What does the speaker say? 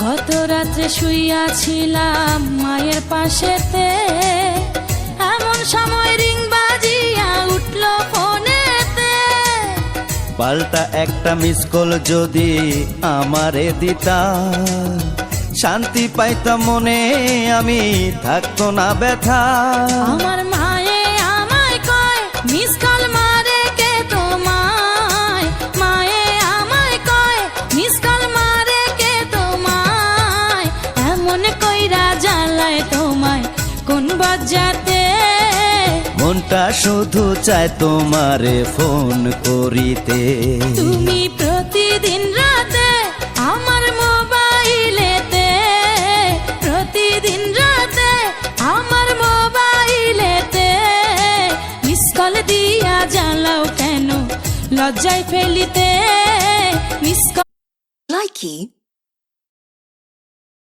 গত রাত্রে শুইয়াছিলাম মায়ের পাশেতে, এমন সময় রিং বাজিয়া উঠল ফোনেতে। পাল্টা একটা মিস কল যদি আমারে দিতা, শান্তি পাইতাম মনে, আমি থাকতো না ব্যথা। আমার মায়ে আমায় কয় মিস কল মারে কে তোমায়, মায়ে আমায় কয় মিস কল মারে কে তোমায়, এমন কইরা জ্বালায় তোমায় কোন বজ্জাতে। মনটা শুধু চায় তোমারে ফোন করিতে। তুমি প্রতিদিন রাতে আমার মোবাইলেতে, প্রতিদিন রাতে আমার মোবাইলেতে মিস কল দিয়া জ্বালাও কেন লজ্জায় ফেলিতে। Miss call Likey